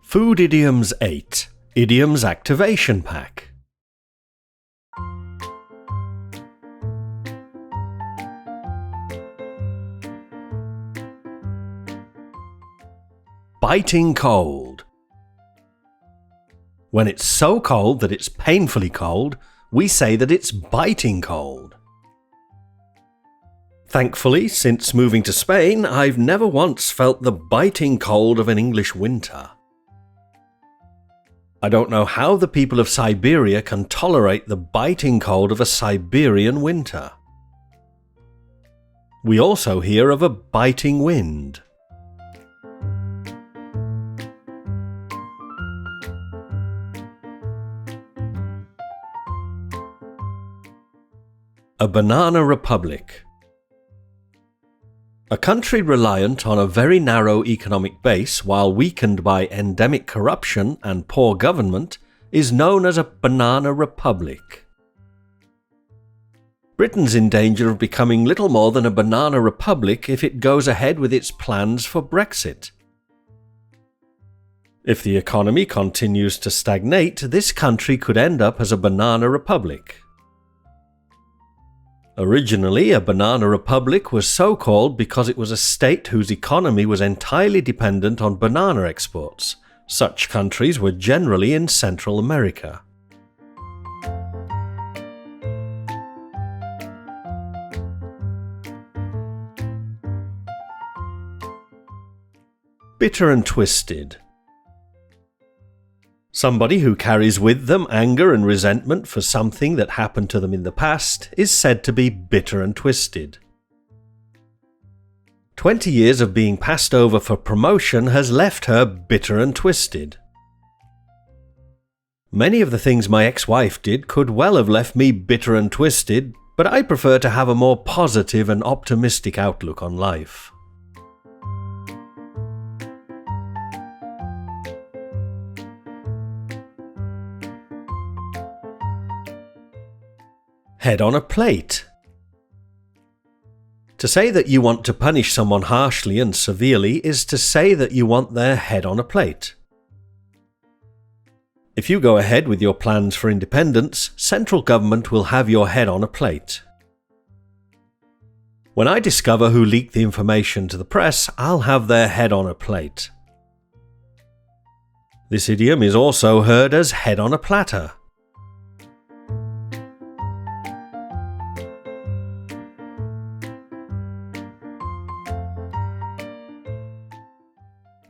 Food Idioms 8 Idioms Activation Pack. Biting cold. When it's so cold that it's painfully cold, we say that it's biting cold. Thankfully, since moving to Spain, I've never once felt the biting cold of an English winter. I don't know how the people of Siberia can tolerate the biting cold of a Siberian winter. We also hear of a biting wind. A banana republic. A country reliant on a very narrow economic base while weakened by endemic corruption and poor government is known as a banana republic. Britain's in danger of becoming little more than a banana republic if it goes ahead with its plans for Brexit. If the economy continues to stagnate, this country could end up as a banana republic. Originally, a banana republic was so called because it was a state whose economy was entirely dependent on banana exports. Such countries were generally in Central America. Bitter and twisted. Somebody who carries with them anger and resentment for something that happened to them in the past is said to be bitter and twisted. 20 years of being passed over for promotion has left her bitter and twisted. Many of the things my ex-wife did could well have left me bitter and twisted, but I prefer to have a more positive and optimistic outlook on life. Head on a plate. To say that you want to punish someone harshly and severely is to say that you want their head on a plate. If you go ahead with your plans for independence, central government will have your head on a plate. When I discover who leaked the information to the press, I'll have their head on a plate. This idiom is also heard as head on a platter.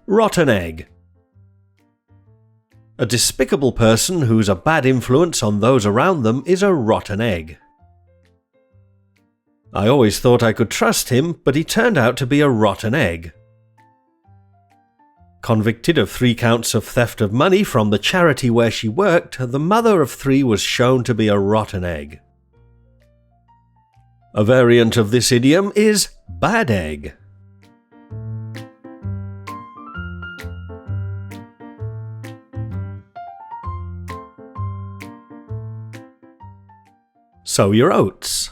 Rotten egg. A despicable person who's a bad influence on those around them is a rotten egg. I always thought I could trust him, but he turned out to be a rotten egg. Convicted of 3 counts of theft of money from the charity where she worked, the mother of 3 was shown to be a rotten egg. A variant of this idiom is bad egg. Sow your oats.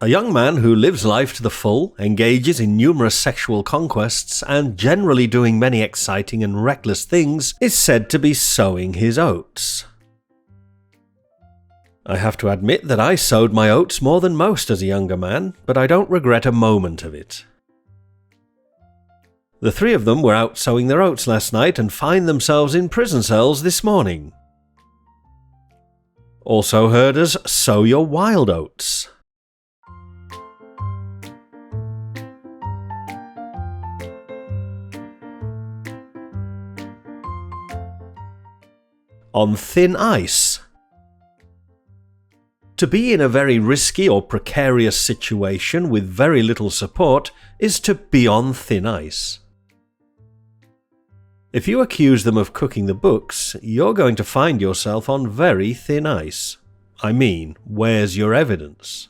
A young man who lives life to the full, engages in numerous sexual conquests, and generally doing many exciting and reckless things, is said to be sowing his oats. I have to admit that I sowed my oats more than most as a younger man, but I don't regret a moment of it. The 3 of them were out sowing their oats last night and find themselves in prison cells this morning. Also heard as sow your wild oats. On thin ice. To be in a very risky or precarious situation with very little support is to be on thin ice. If you accuse them of cooking the books, you're going to find yourself on very thin ice. I mean, where's your evidence?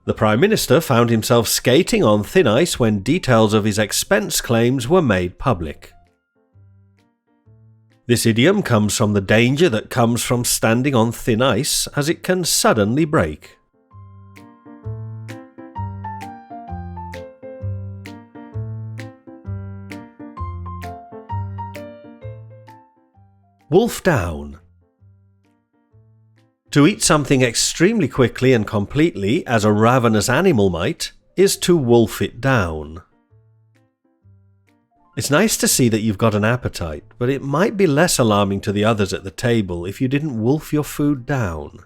The Prime Minister found himself skating on thin ice when details of his expense claims were made public. This idiom comes from the danger that comes from standing on thin ice, as it can suddenly break. Wolf down. To eat something extremely quickly and completely, as a ravenous animal might, is to wolf it down. It's nice to see that you've got an appetite, but it might be less alarming to the others at the table if you didn't wolf your food down.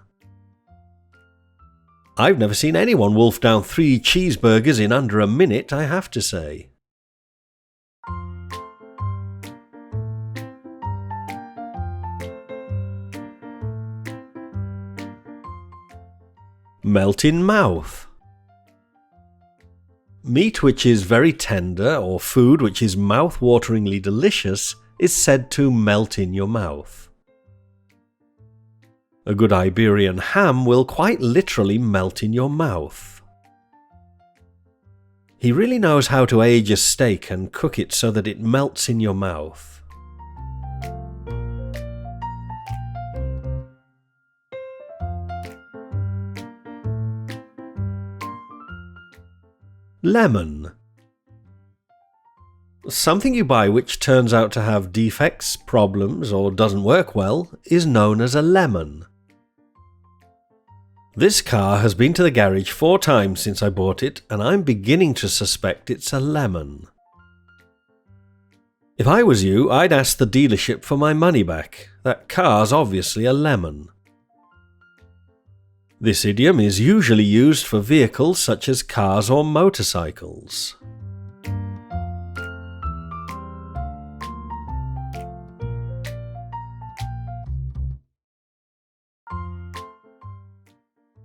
I've never seen anyone wolf down 3 cheeseburgers in under a minute, I have to say. Melt in mouth. Meat which is very tender or food which is mouth-wateringly delicious is said to melt in your mouth. A good Iberian ham will quite literally melt in your mouth. He really knows how to age a steak and cook it so that it melts in your mouth. Lemon. Something you buy which turns out to have defects, problems, or doesn't work well is known as a lemon. This car has been to the garage 4 times since I bought it, and I'm beginning to suspect it's a lemon. If I was you, I'd ask the dealership for my money back. That car's obviously a lemon. This idiom is usually used for vehicles such as cars or motorcycles.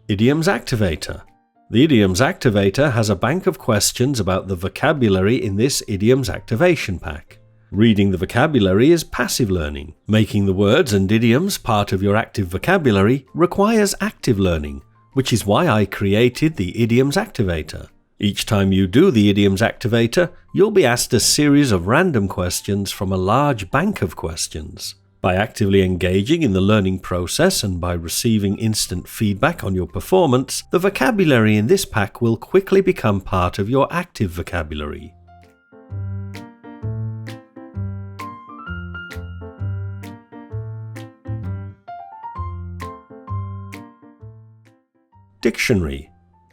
Idioms activator. The idioms activator has a bank of questions about the vocabulary in this idioms activation pack. Reading the vocabulary is passive learning. Making the words and idioms part of your active vocabulary requires active learning, which is why I created the idioms activator. Each time you do the idioms activator, you'll be asked a series of random questions from a large bank of questions. By actively engaging in the learning process and by receiving instant feedback on your performance, the vocabulary in this pack will quickly become part of your active vocabulary. Dictionary.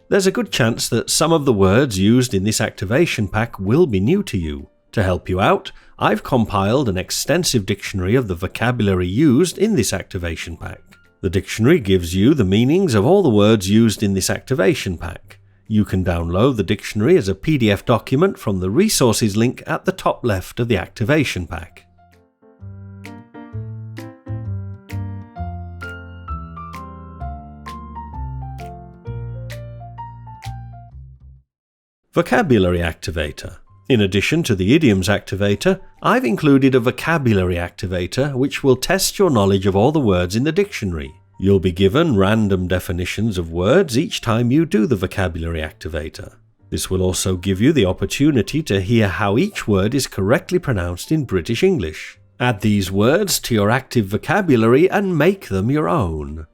There's a good chance that some of the words used in this activation pack will be new to you. To help you out, I've compiled an extensive dictionary of the vocabulary used in this activation pack. The dictionary gives you the meanings of all the words used in this activation pack. You can download the dictionary as a PDF document from the resources link at the top left of the activation pack. Vocabulary activator. In addition to the idioms activator, I've included a vocabulary activator which will test your knowledge of all the words in the dictionary. You'll be given random definitions of words each time you do the vocabulary activator. This will also give you the opportunity to hear how each word is correctly pronounced in British English. Add these words to your active vocabulary and make them your own.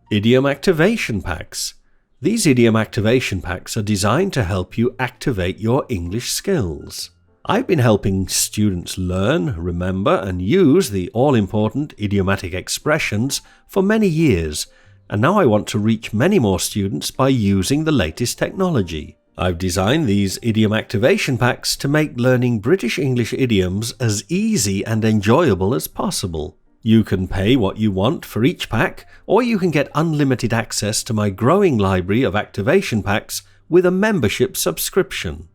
Idiom activation packs. These idiom activation packs are designed to help you activate your English skills. I've been helping students learn, remember, and use the all-important idiomatic expressions for many years, and now I want to reach many more students by using the latest technology. I've designed these idiom activation packs to make learning British English idioms as easy and enjoyable as possible. You can pay what you want for each pack, or you can get unlimited access to my growing library of activation packs with a membership subscription.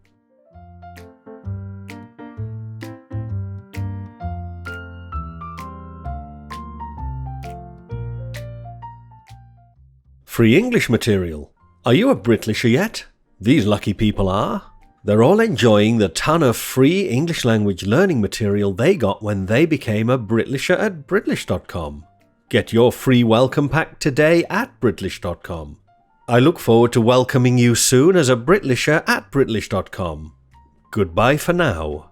Free English material. Are you a Britlisher yet? These lucky people are. They're all enjoying the ton of free English language learning material they got when they became a Britlisher at Britlish.com. Get your free welcome pack today at Britlish.com. I look forward to welcoming you soon as a Britlisher at Britlish.com. Goodbye for now.